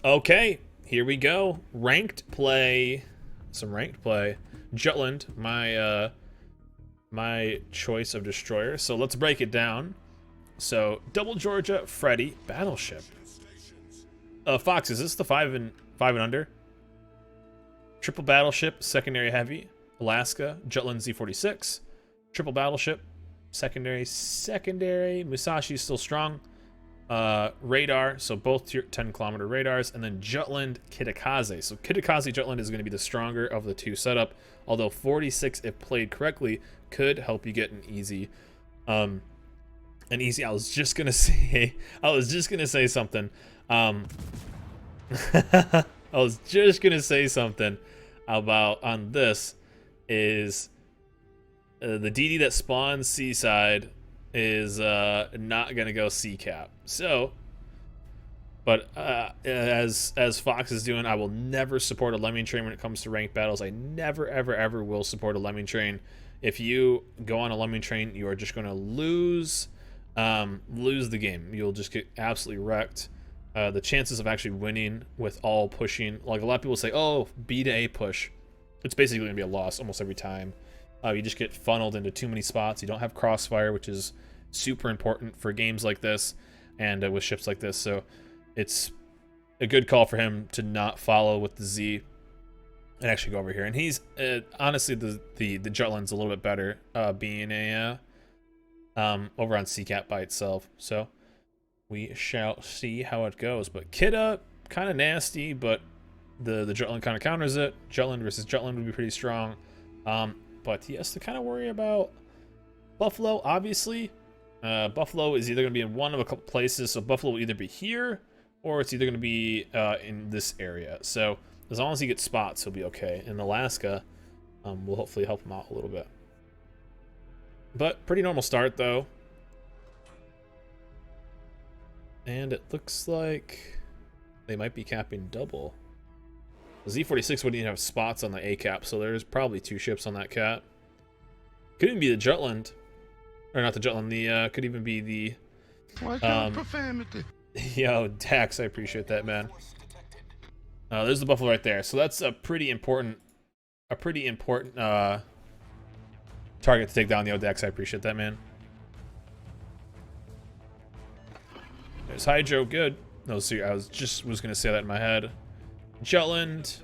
Okay, here we go. Ranked play. Some ranked play. Jutland, my choice of destroyer. So let's break it down. So double Georgia, Freddy, battleship. Fox, is this the five and under? Triple battleship, secondary heavy, Alaska, Jutland Z46. Triple battleship, secondary, Musashi's still strong. Radar, so both 10-kilometer radars, and then Jutland Kitakaze. So Kitakaze Jutland is going to be the stronger of the two setup, although 46, if played correctly, could help you get an easy I was just gonna say something. I was just gonna say something about on this is the DD that spawns Seaside is not gonna go C cap. So, but as Fox is doing, I will never support a lemming train when it comes to ranked battles. I never ever will support a lemming train. If you go on a lemming train, you are just gonna lose the game. You'll just get absolutely wrecked. The chances of actually winning with all pushing, like a lot of people say, oh, B to A push, it's basically gonna be a loss almost every time. You just get funneled into too many spots. You don't have crossfire, which is super important for games like this and with ships like this. So it's a good call for him to not follow with the Z and actually go over here. And he's honestly the Jutland's a little bit better being a over on CCAP by itself. So we shall see how it goes. But Kidda, kind of nasty, but the Jutland kind of counters it. Jutland versus Jutland would be pretty strong. But he has to kind of worry about Buffalo, obviously. Buffalo is either going to be in one of a couple places. So Buffalo will either be here or it's either going to be in this area. So as long as he gets spots, he'll be okay. And Alaska will hopefully help him out a little bit. But pretty normal start, though. And it looks like they might be capping double. The Z46 wouldn't even have spots on the A cap, so there's probably two ships on that cap. Could even be the Jutland. Or not the Jutland, the could even be the profanity. Yo, Dax, I appreciate that, man. There's the Buffalo right there. So that's a pretty important target to take down. Yo, Dax, I appreciate that, man. There's Hydro, good. No, see, I was gonna say that in my head. Jutland.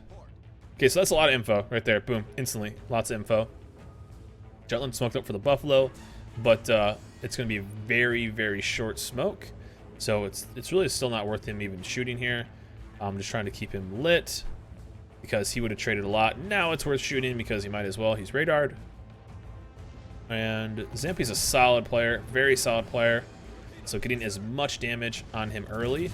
Okay, so that's a lot of info right there. Boom, instantly, lots of info. Jutland smoked up for the Buffalo, but it's gonna be very short smoke. So it's really still not worth him even shooting here. I'm just trying to keep him lit because he would have traded a lot. Now it's worth shooting because he might as well. He's radared. And Zampi's a solid player, very solid player. So getting as much damage on him early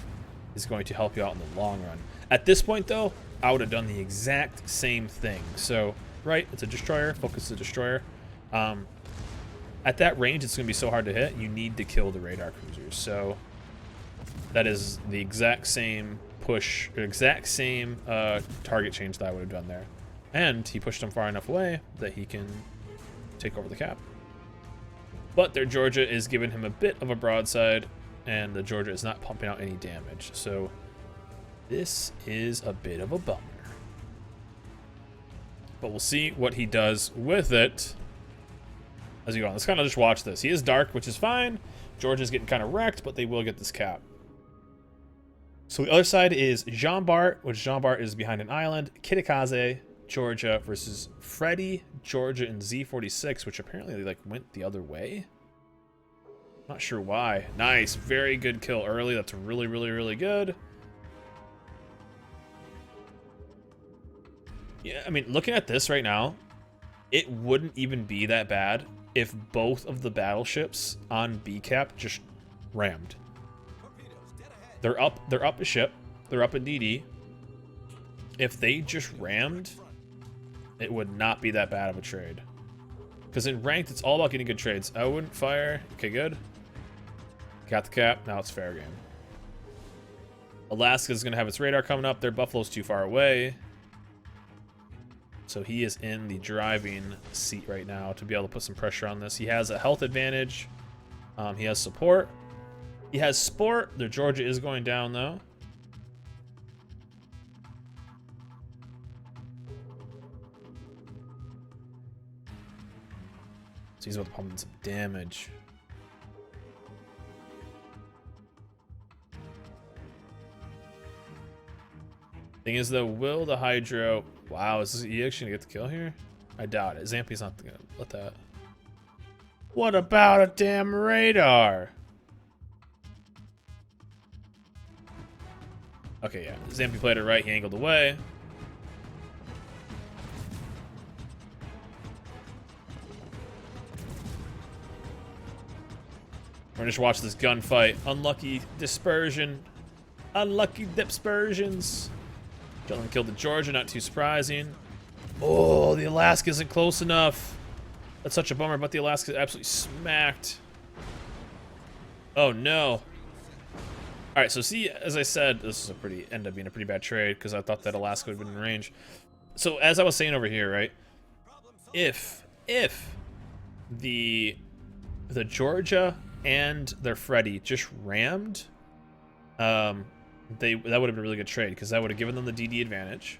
is going to help you out in the long run. At this point, though, I would have done the exact same thing. So, right, it's a destroyer. Focus the destroyer. At that range, it's going to be so hard to hit. You need to kill the radar cruisers. So that is the exact same push, or exact same target change that I would have done there. And he pushed him far enough away that he can take over the cap. But their Georgia is giving him a bit of a broadside, and the Georgia is not pumping out any damage. So this is a bit of a bummer. But we'll see what he does with it as we go on. Let's kind of just watch this. He is dark, which is fine. Georgia's getting kind of wrecked, but they will get this cap. So the other side is Jean Bart, which Jean Bart is behind an island. Kitakaze, Georgia versus Freddy, Georgia, and Z46, which apparently they like went the other way. Not sure why. Nice, very good kill early. That's really good. Yeah, I mean, looking at this right now, it wouldn't even be that bad if both of the battleships on B cap just rammed. They're up a ship. They're up a DD. If they just rammed, it would not be that bad of a trade. Because in ranked, it's all about getting good trades. I wouldn't fire. Okay, good. Got the cap. Now it's fair game. Alaska's going to have its radar coming up. Their Buffalo's too far away. So he is in the driving seat right now to be able to put some pressure on this. He has a health advantage. He has support. He has sport. Their Georgia is going down, though. So he's about to pump in some damage. Thing is though, will the Hydro... Wow, is he actually gonna get the kill here? I doubt it. Zampi's not gonna let that. What about a damn radar? Okay, yeah. Zampi played it right. He angled away. We're gonna just watch this gunfight. Unlucky dispersion. Unlucky dispersions. Jutland killed the Georgia, not too surprising. Oh, the Alaska isn't close enough. That's such a bummer, but the Alaska absolutely smacked. Oh no. Alright, so see, as I said, this is ended up being a pretty bad trade because I thought that Alaska would have been in range. So as I was saying over here, right? If the Georgia and their Freddy just rammed, that would have been a really good trade because that would have given them the DD advantage.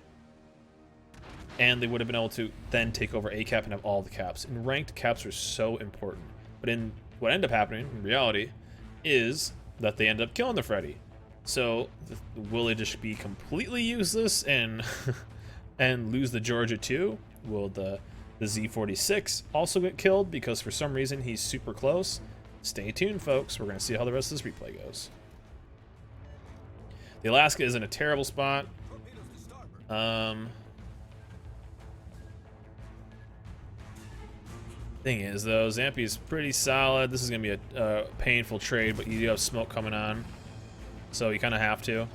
And they would have been able to then take over A cap and have all the caps. And ranked caps are so important. But in what ended up happening in reality is that they end up killing the Freddy. So will it just be completely useless and and lose the Georgia too? Will the Z46 also get killed because for some reason he's super close? Stay tuned, folks. We're going to see how the rest of this replay goes. The Alaska is in a terrible spot. Thing is, though, Zampi's pretty solid. This is going to be a painful trade, but you do have smoke coming on. So you kind of have to.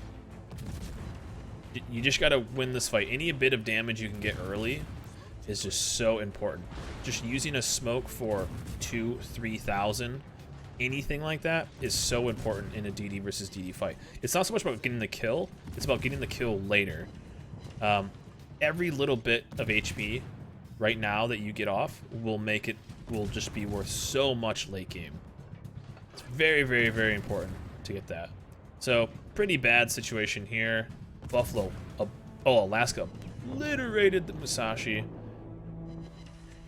You just got to win this fight. Any bit of damage you can get early is just so important. Just using a smoke for 2,000-3,000, anything like that is so important in a DD versus DD fight. It's not so much about getting the kill, it's about getting the kill later. Every little bit of HP right now that you get off will just be worth so much late game. It's very, very, very important to get that. So, pretty bad situation here. Buffalo, Alaska obliterated the Musashi.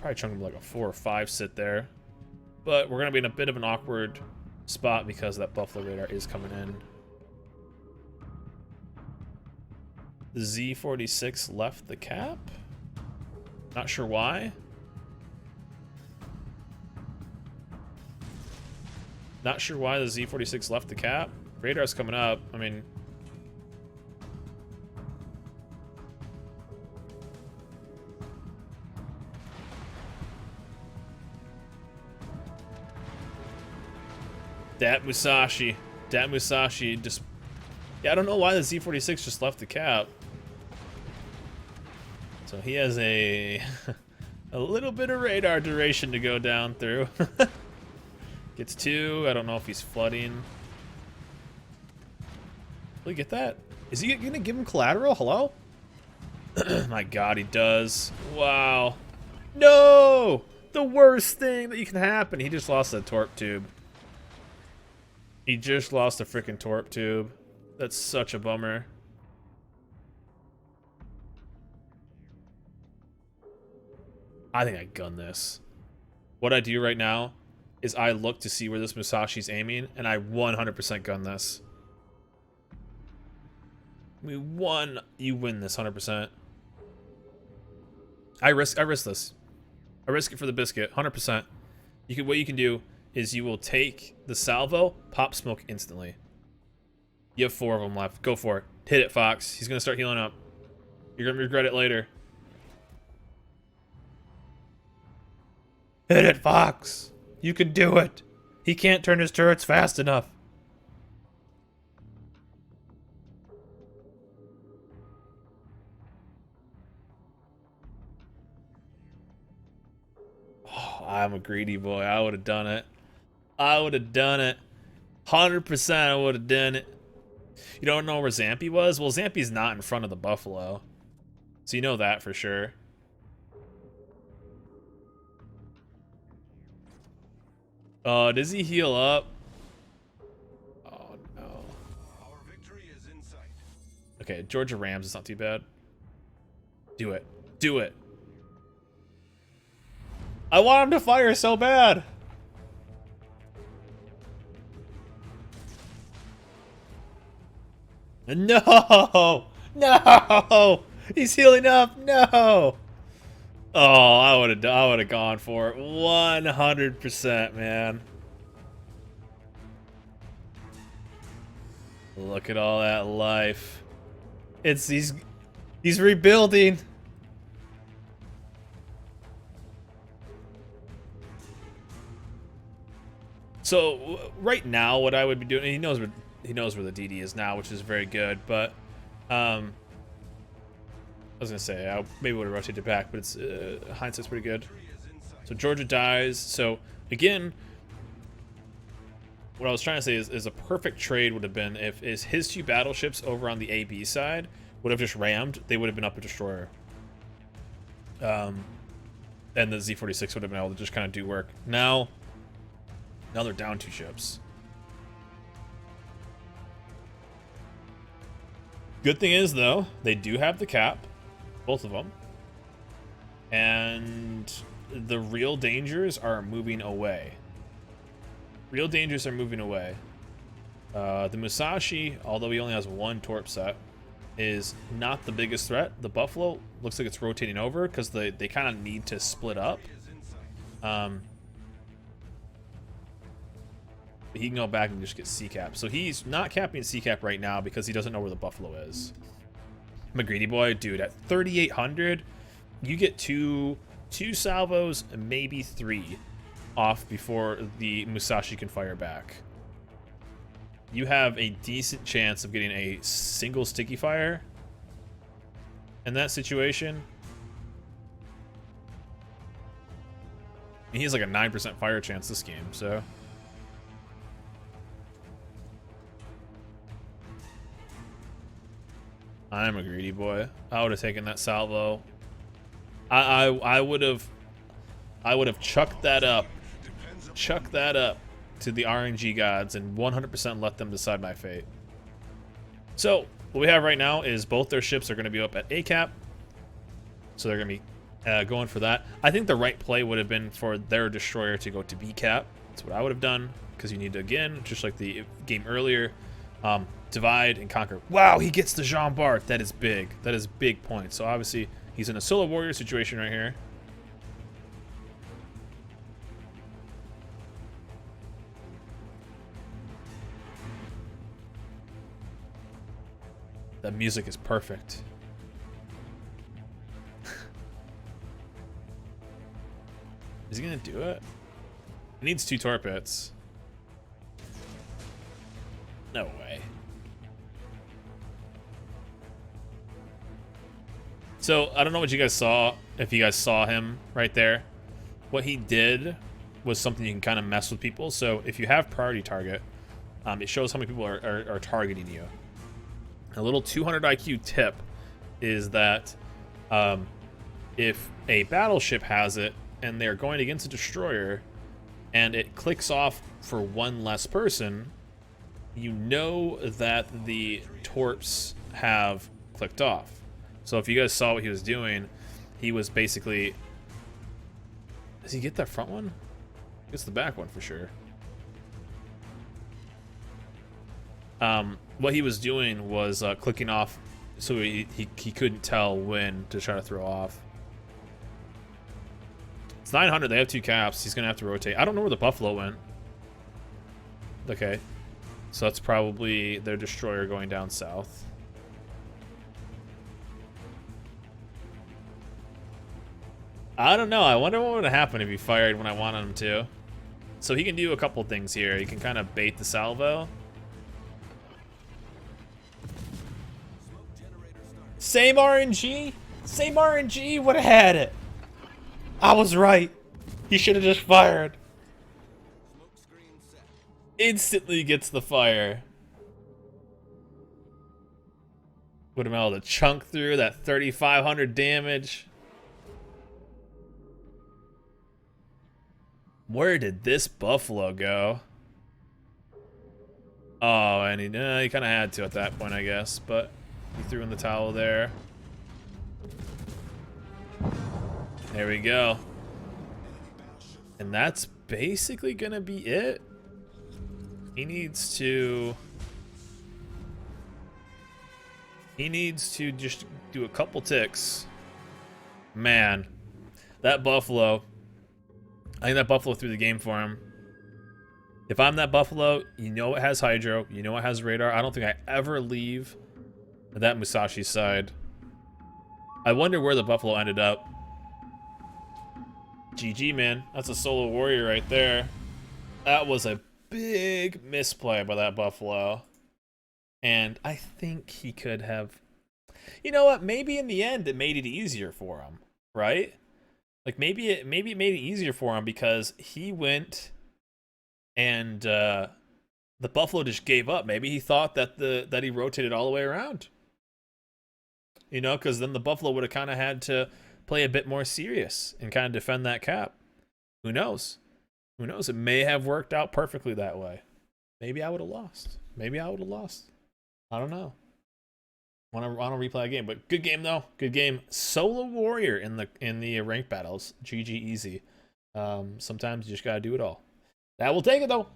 Probably chunked him like a 4 or 5 sit there. But we're going to be in a bit of an awkward spot because that Buffalo radar is coming in. The Z46 left the cap. Not sure why. Not sure why the Z46 left the cap. Radar's coming up. I mean... That Musashi just... Yeah, I don't know why the Z46 just left the cap. So he has a little bit of radar duration to go down through. Gets 2. I don't know if he's flooding. Will he get that? Is he gonna give him collateral? Hello? My God, he does. Wow. No! The worst thing that you can happen. He just lost a torp tube. He just lost a freaking torp tube. That's such a bummer. I think I gun this. What I do right now is I look to see where this Musashi's aiming, and I 100% gun this. You win this 100%. I risk this. I risk it for the biscuit, 100%. What you can do is you will take the salvo, pop smoke instantly. You have 4 of them left. Go for it. Hit it, Fox. He's gonna start healing up. You're gonna regret it later. Hit it, Fox. You can do it. He can't turn his turrets fast enough. Oh, I'm a greedy boy. I would have done it. I would have done it. 100% I would have done it. You don't know where Zampi was? Well, Zampi's not in front of the Buffalo. So you know that for sure. Oh, does he heal up? Oh, no. Our victory is in sight. Okay, Georgia Rams is not too bad. Do it. Do it. I want him to fire so bad. No! No! He's healing up. No! Oh, I would have gone for it 100%, man. Look at all that life. He's rebuilding. So right now, what I would be doing, he knows where the DD is now, which is very good. But I was gonna say I maybe would have rotated back, but it's hindsight's pretty good. So Georgia dies. So again, what I was trying to say is a perfect trade would have been if his two battleships over on the AB side would have just rammed. They would have been up a destroyer. And the Z46 would have been able to just kind of do work. Now they're down 2 ships. Good thing is, though, they do have the cap. Both of them. And the real dangers are moving away. Real dangers are moving away. The Musashi, although he only has 1 torp set, is not the biggest threat. The Buffalo looks like it's rotating over because they kind of need to split up. He can go back and just get C-cap. So he's not capping C-cap right now because he doesn't know where the Buffalo is. I'm a greedy boy. Dude, at 3,800, you get two salvos, maybe 3 off before the Musashi can fire back. You have a decent chance of getting a single sticky fire in that situation. And he has like a 9% fire chance this game, so... I'm a greedy boy. I would have taken that salvo. I would have chucked that up to the RNG gods and 100% let them decide my fate. So what we have right now is both their ships are going to be up at A cap, so they're going to be going for that. I think the right play would have been for their destroyer to go to B cap. That's what I would have done, because you need to, again, just like the game earlier, divide and conquer. Wow, he gets the Jean Bart. That is big. That is big point. So obviously he's in a solo warrior situation right here. The music is perfect. Is he gonna do it? He needs 2 torpedoes. No way. So I don't know what you guys saw, if you guys saw him right there. What he did was something you can kind of mess with people. So if you have priority target, it shows how many people are targeting you. A little 200 IQ tip is that if a battleship has it and they're going against a destroyer and it clicks off for 1 less person, you know that the torps have clicked off. So if you guys saw what he was doing, he was basically... Does he get that front one? He gets the back one for sure. What he was doing was clicking off so he couldn't tell when to try to throw off. It's 900. They have 2 caps. He's going to have to rotate. I don't know where the Buffalo went. Okay. So that's probably their destroyer going down south. I don't know. I wonder what would happen if he fired when I wanted him to. So he can do a couple things here. He can kind of bait the salvo. Same RNG? Same RNG? Would have had it. I was right. He should have just fired. Instantly gets the fire. Would have been able to chunk through that 3,500 damage. Where did this Buffalo go? Oh, and he kind of had to at that point, I guess, but he threw in the towel there. There we go. And that's basically gonna be it. He needs to just do a couple ticks. Man, that Buffalo, I think that Buffalo threw the game for him. If I'm that Buffalo, you know it has Hydro, you know it has Radar. I don't think I ever leave that Musashi side. I wonder where the Buffalo ended up. GG, man. That's a solo warrior right there. That was a big misplay by that Buffalo. And I think he could have... You know what? Maybe in the end it made it easier for him, right? Like maybe it made it easier for him because he went and the Buffalo just gave up. Maybe he thought that he rotated all the way around. You know, because then the Buffalo would have kind of had to play a bit more serious and kind of defend that cap. Who knows? Who knows? It may have worked out perfectly that way. Maybe I would have lost. Maybe I would have lost. I don't know. Want to replay a game, but good game though. Good game. Solo warrior in the ranked battles. GG easy. Sometimes you just gotta do it all. That will take it though.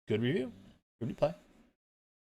Good review. Good replay.